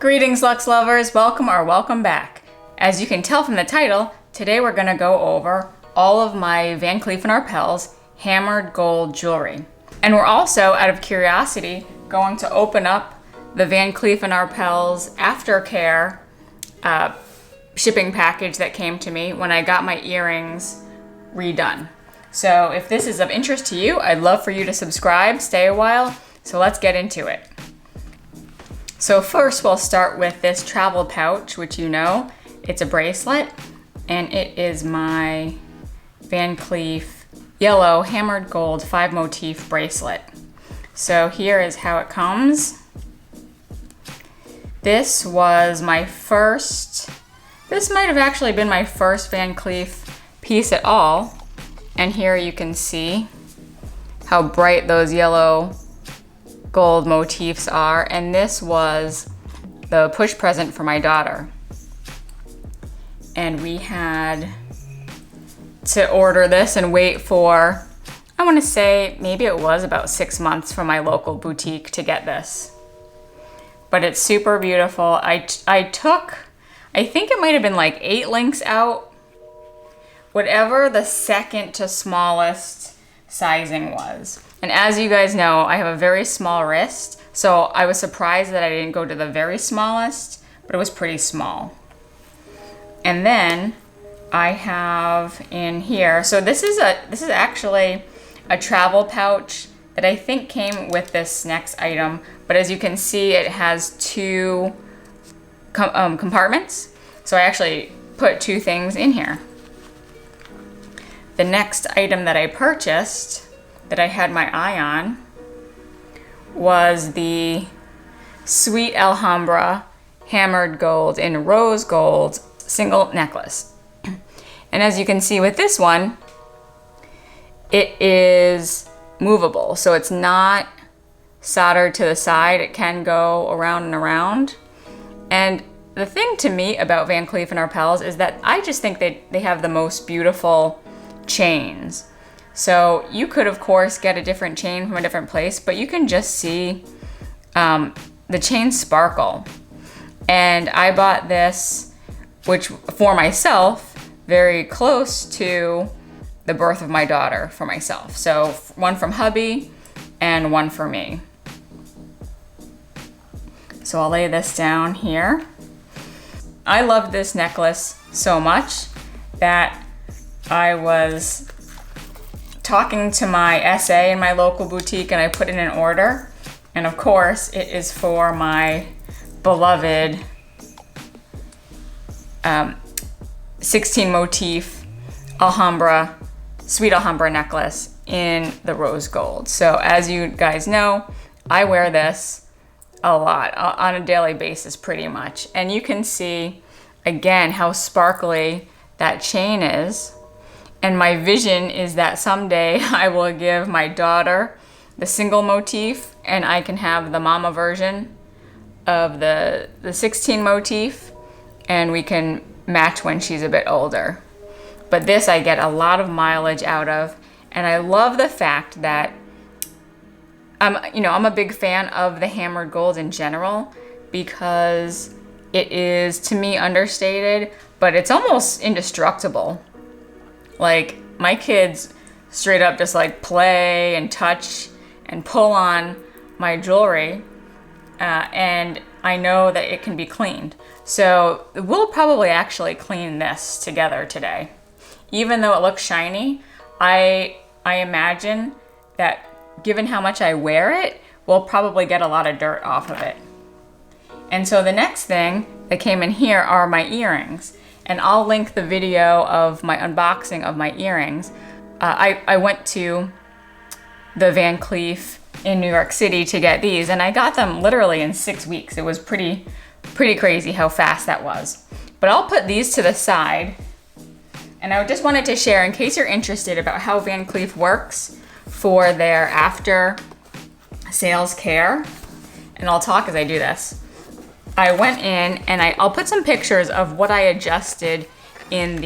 Greetings, Luxe lovers. Welcome back. As you can tell from the title, today we're going to go over all of my Van Cleef & Arpels hammered gold jewelry. And we're also, out of curiosity, going to open up the Van Cleef & Arpels aftercare shipping package that came to me when I got my earrings redone. So if this is of interest to you, I'd love for you to subscribe, stay a while. So let's get into it. So first we'll start with this travel pouch, which you know, it's a bracelet, and it is my Van Cleef yellow hammered gold 5 motif bracelet. So here is how it comes. This was my first, this might have actually been my first Van Cleef piece at all. And here you can see how bright those yellow gold motifs are, and this was the push present for my daughter. And we had to order this and wait for, I want to say maybe it was about 6 months from my local boutique to get this. But it's super beautiful. I took, I think it might have been like 8 links out, whatever the second to smallest sizing was. And as you guys know, I have a very small wrist, so I was surprised that I didn't go to the very smallest, but it was pretty small. And then I have in here, so this is actually a travel pouch that I think came with this next item, but as you can see, it has 2 compartments. So I actually put 2 things in here. The next item that I purchased that I had my eye on was the Sweet Alhambra hammered gold in rose gold single necklace. And as you can see with this one, it is movable. So it's not soldered to the side. It can go around and around. And the thing to me about Van Cleef & Arpels is that I just think they have the most beautiful chains. So you could, of course, get a different chain from a different place, but you can just see the chains sparkle. And I bought this, which for myself, very close to the birth of my daughter for myself. So one from hubby and one for me. So I'll lay this down here. I love this necklace so much that I was talking to my SA in my local boutique, and I put in an order. And of course, it is for my beloved 16 motif Alhambra, Sweet Alhambra necklace in the rose gold. So as you guys know, I wear this a lot on a daily basis pretty much. And you can see again how sparkly that chain is. And my vision is that someday I will give my daughter the single motif and I can have the mama version of the 16 motif, and we can match when she's a bit older. But this I get a lot of mileage out of, and I love the fact that I'm a big fan of the hammered gold in general because it is, to me, understated, but it's almost indestructible. Like, my kids straight up just like play and touch and pull on my jewelry, and I know that it can be cleaned. So we'll probably actually clean this together today. Even though it looks shiny, I imagine that given how much I wear it, we'll probably get a lot of dirt off of it. And so the next thing that came in here are my earrings. And I'll link the video of my unboxing of my earrings. I went to the Van Cleef in New York City to get these, and I got them literally in 6 weeks. It was pretty crazy how fast that was. But I'll put these to the side, and I just wanted to share, in case you're interested about how Van Cleef works for their after sales care, and I'll talk as I do this. I went in and I'll put some pictures of what I adjusted in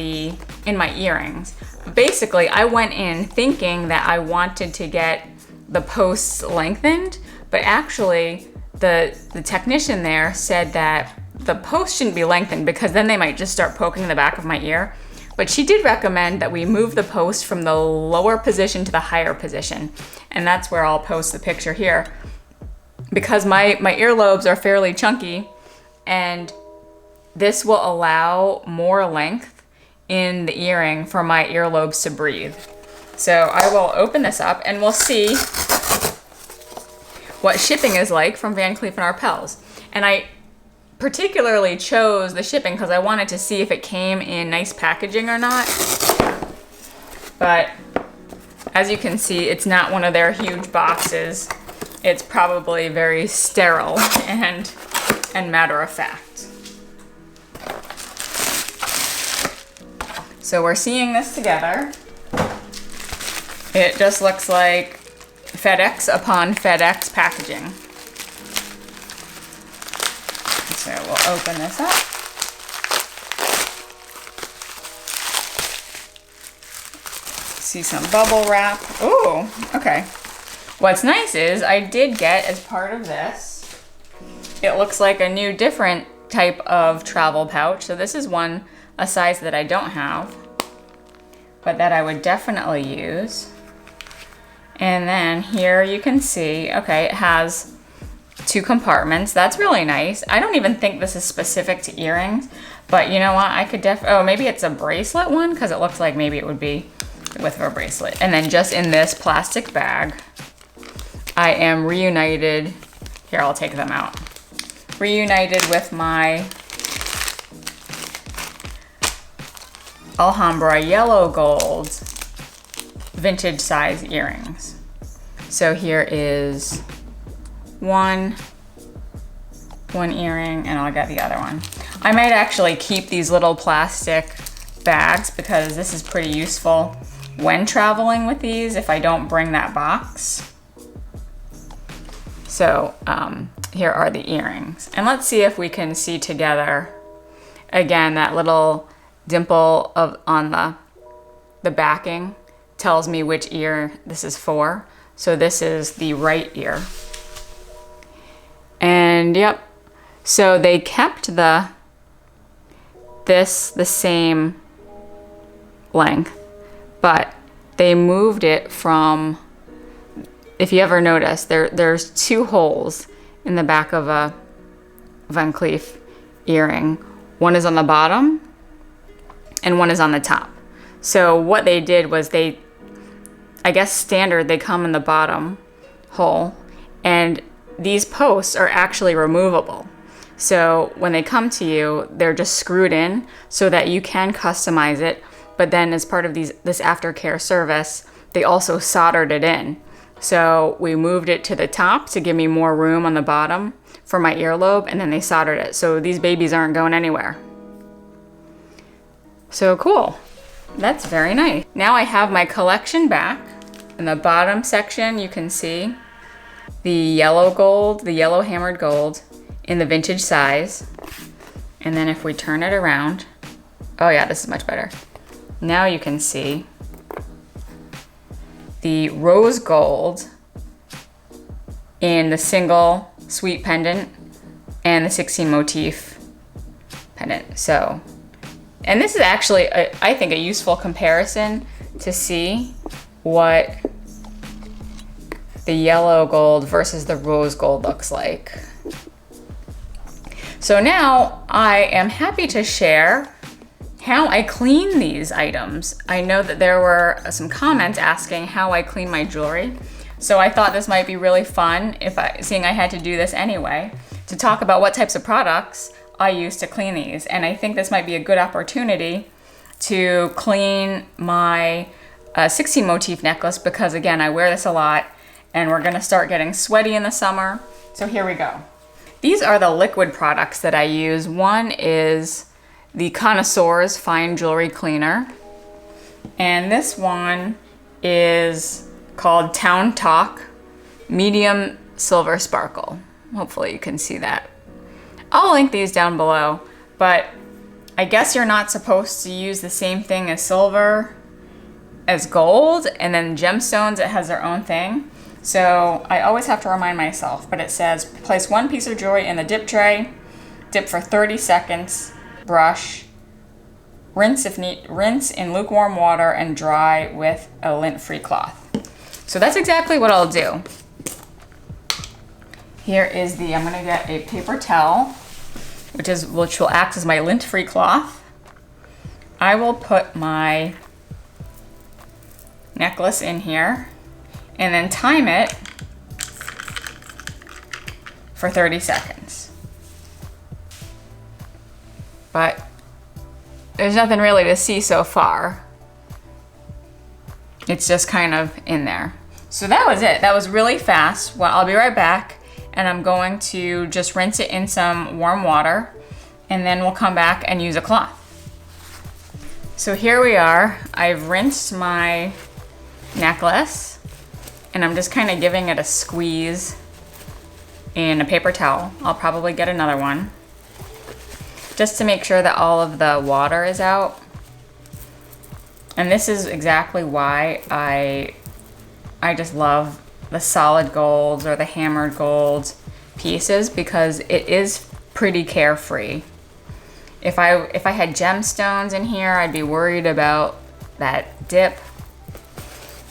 my earrings. Basically, I went in thinking that I wanted to get the posts lengthened, but actually the technician there said that the post shouldn't be lengthened because then they might just start poking the back of my ear. But she did recommend that we move the post from the lower position to the higher position. And that's where I'll post the picture here. Because my earlobes are fairly chunky, and this will allow more length in the earring for my earlobes to breathe. So I will open this up and we'll see what shipping is like from Van Cleef & Arpels. And I particularly chose the shipping because I wanted to see if it came in nice packaging or not. But as you can see, it's not one of their huge boxes. It's probably very sterile and matter of fact. So we're seeing this together. It just looks like FedEx upon FedEx packaging. So we'll open this up. See some bubble wrap. Ooh, okay. What's nice is I did get, as part of this, it looks like a new different type of travel pouch. So this is one, a size that I don't have, but that I would definitely use. And then here you can see, okay, it has 2 compartments. That's really nice. I don't even think this is specific to earrings, but you know what? I could oh, maybe it's a bracelet one because it looks like maybe it would be with a bracelet. And then just in this plastic bag, I am reunited. Here, I'll take them out. Reunited with my Alhambra yellow gold vintage size earrings. So here is one earring, and I'll get the other one. I might actually keep these little plastic bags because this is pretty useful when traveling with these if I don't bring that box. So here are the earrings. And let's see if we can see together, again, that little dimple on the backing tells me which ear this is for. So this is the right ear. And yep, so they kept the same length, but they moved it from, if you ever notice, there's 2 holes in the back of a Van Cleef earring. One is on the bottom and one is on the top. So what they did was I guess standard, they come in the bottom hole, and these posts are actually removable. So when they come to you, they're just screwed in so that you can customize it. But then as part of this aftercare service, they also soldered it in. So we moved it to the top to give me more room on the bottom for my earlobe, and then they soldered it. So these babies aren't going anywhere. So cool. That's very nice. Now I have my collection back. In the bottom section, you can see the yellow gold, the yellow hammered gold in the vintage size. And then if we turn it around, oh yeah, this is much better. Now you can see the rose gold in the single sweet pendant and the 16 motif pendant. So, and this is actually, I think, a useful comparison to see what the yellow gold versus the rose gold looks like. So now I am happy to share how I clean these items. I know that there were some comments asking how I clean my jewelry. So I thought this might be really fun, seeing I had to do this anyway, to talk about what types of products I use to clean these. And I think this might be a good opportunity to clean my 16 motif necklace because, again, I wear this a lot and we're gonna start getting sweaty in the summer. So here we go. These are the liquid products that I use. One is the Connoisseur's Fine Jewelry Cleaner. And this one is called Town Talk Medium Silver Sparkle. Hopefully you can see that. I'll link these down below, but I guess you're not supposed to use the same thing as silver, as gold, and then gemstones, it has their own thing. So I always have to remind myself, but it says place one piece of jewelry in the dip tray, dip for 30 seconds, brush, rinse in lukewarm water, and dry with a lint-free cloth. So that's exactly what I'll do. Here is I'm gonna get a paper towel, which will act as my lint-free cloth. I will put my necklace in here and then time it for 30 seconds. But there's nothing really to see so far. It's just kind of in there. So that was it. That was really fast. Well, I'll be right back, and I'm going to just rinse it in some warm water, and then we'll come back and use a cloth. So here we are. I've rinsed my necklace, and I'm just kind of giving it a squeeze in a paper towel. I'll probably get another one just to make sure that all of the water is out. And this is exactly why I just love the solid golds or the hammered golds pieces, because it is pretty carefree. If I had gemstones in here, I'd be worried about that dip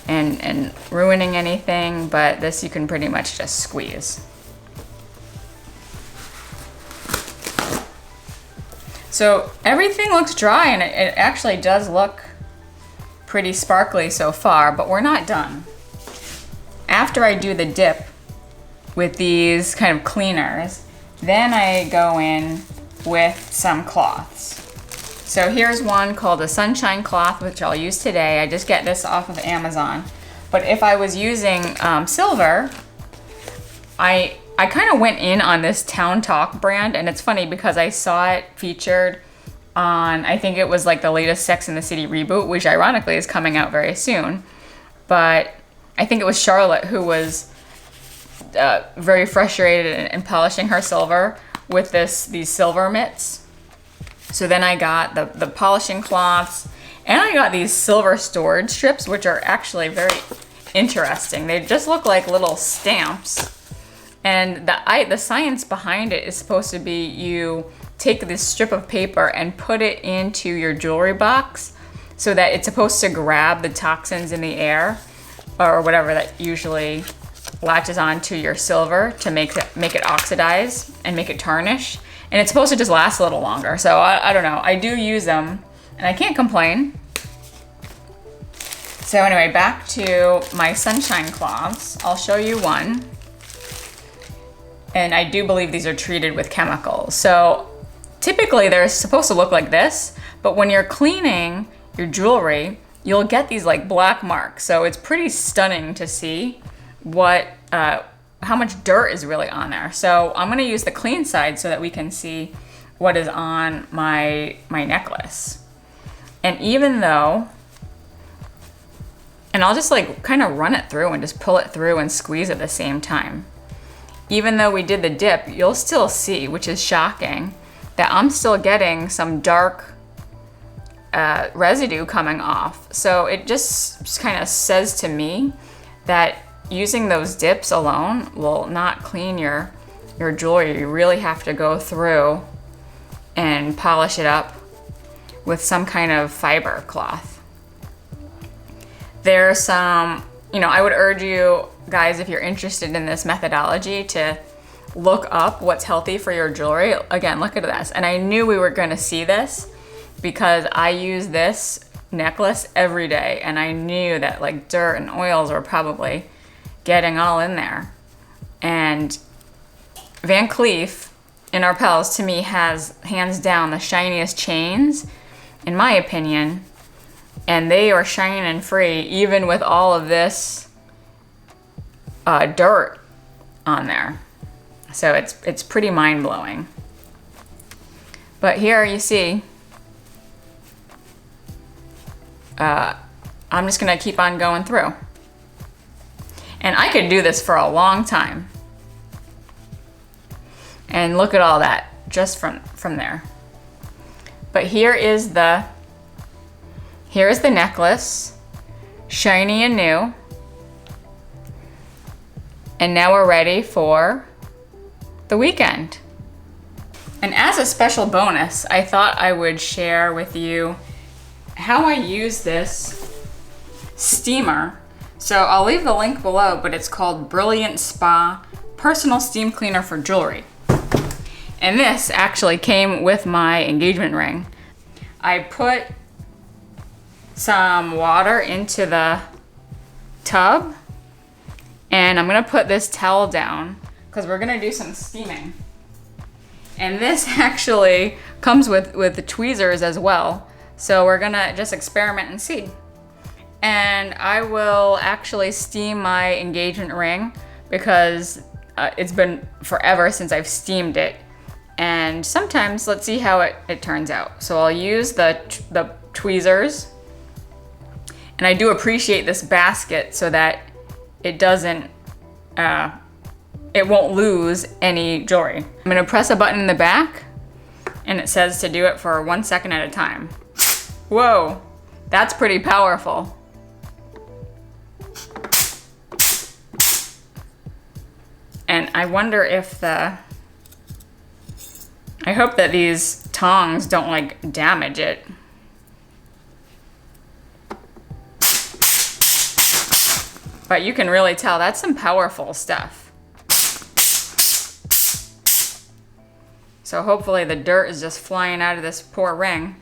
and ruining anything, but this you can pretty much just squeeze. So everything looks dry, and it actually does look pretty sparkly so far, but we're not done. After I do the dip with these kind of cleaners, then I go in with some cloths. So here's one called a sunshine cloth, which I'll use today. I just get this off of Amazon. But if I was using silver, I kind of went in on this Town Talk brand, and it's funny because I saw it featured on, I think it was like the latest Sex and the City reboot, which ironically is coming out very soon. But I think it was Charlotte who was very frustrated in polishing her silver with these silver mitts. So then I got the polishing cloths, and I got these silver storage strips, which are actually very interesting. They just look like little stamps. And the science behind it is supposed to be you take this strip of paper and put it into your jewelry box so that it's supposed to grab the toxins in the air or whatever that usually latches onto your silver to make it oxidize and make it tarnish. And it's supposed to just last a little longer. So I don't know. I do use them, and I can't complain. So anyway, back to my sunshine cloths. I'll show you one. And I do believe these are treated with chemicals. So typically they're supposed to look like this, but when you're cleaning your jewelry, you'll get these like black marks. So it's pretty stunning to see how much dirt is really on there. So I'm gonna use the clean side so that we can see what is on my necklace. And even though, and I'll just like kind of run it through and just pull it through and squeeze at the same time. Even though we did the dip, you'll still see, which is shocking, that I'm still getting some dark residue coming off. So it just kind of says to me that using those dips alone will not clean your jewelry. You really have to go through and polish it up with some kind of fiber cloth. There's some, I would urge you guys, if you're interested in this methodology, to look up what's healthy for your jewelry. Again, look at this. And I knew we were gonna see this because I use this necklace every day, and I knew that like dirt and oils were probably getting all in there. And Van Cleef Arpels to me has hands down the shiniest chains, in my opinion, and they are shining free even with all of this dirt on there. So it's pretty mind-blowing. But here you see, I'm just gonna keep on going through. And I could do this for a long time. And look at all that just from there. But here is the necklace, shiny and new. And now we're ready for the weekend. And as a special bonus, I thought I would share with you how I use this steamer. So I'll leave the link below, but it's called Brilliant Spa Personal Steam Cleaner for Jewelry. And this actually came with my engagement ring. I put some water into the tub, and I'm gonna put this towel down because we're gonna do some steaming. And this actually comes with the tweezers as well. So we're gonna just experiment and see. And I will actually steam my engagement ring because it's been forever since I've steamed it. And sometimes, let's see how it turns out. So I'll use the tweezers. And I do appreciate this basket so that it doesn't, it won't lose any jewelry. I'm gonna press a button in the back and it says to do it for 1 second at a time. Whoa, that's pretty powerful. And I wonder if I hope that these tongs don't like damage it. But you can really tell that's some powerful stuff. So hopefully the dirt is just flying out of this poor ring.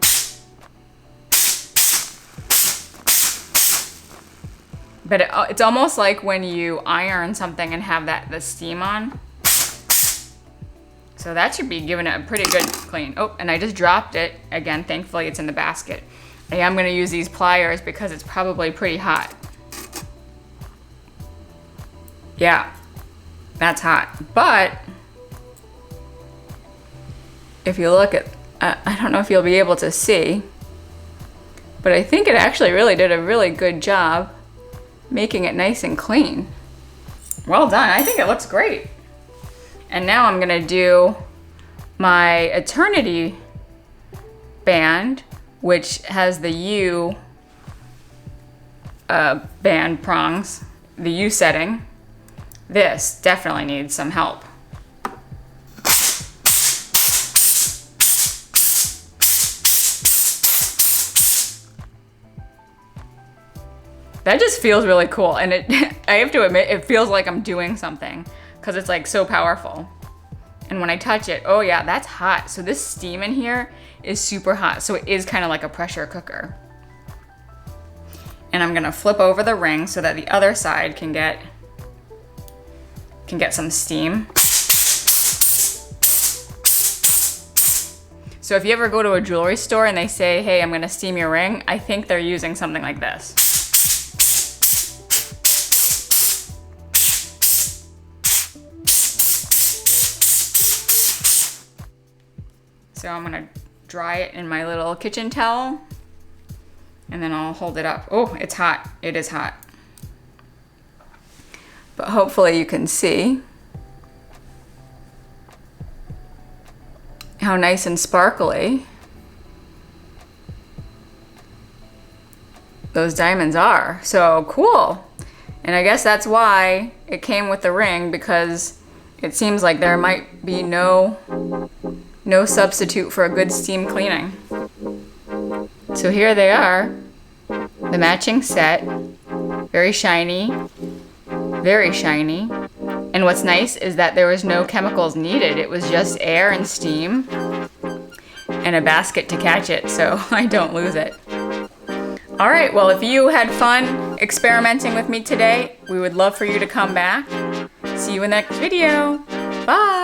But it's almost like when you iron something and have the steam on. So that should be giving it a pretty good clean. Oh, and I just dropped it. Again, thankfully it's in the basket. I am gonna use these pliers because it's probably pretty hot. Yeah, that's hot. But if you look at, I don't know if you'll be able to see, but I think it actually really did a really good job making it nice and clean. Well done, I think it looks great. And now I'm gonna do my Eternity band, which has the U band prongs, the U setting. This definitely needs some help. That just feels really cool, and I have to admit, it feels like I'm doing something because it's like so powerful. And when I touch it, oh yeah, that's hot. So this steam in here is super hot, so it is kind of like a pressure cooker. And I'm gonna flip over the ring so that the other side can get some steam. So if you ever go to a jewelry store and they say, hey, I'm gonna steam your ring, I think they're using something like this. So I'm gonna dry it in my little kitchen towel and then I'll hold it up. Oh, it's hot, it is hot. But hopefully you can see how nice and sparkly those diamonds are. So cool. And I guess that's why it came with the ring, because it seems like there might be no substitute for a good steam cleaning. So here they are, the matching set, very shiny. Very shiny. And what's nice is that there was no chemicals needed. It was just air and steam and a basket to catch it, so I don't lose it. All right, well, if you had fun experimenting with me today, we would love for you to come back. See you in the next video. Bye.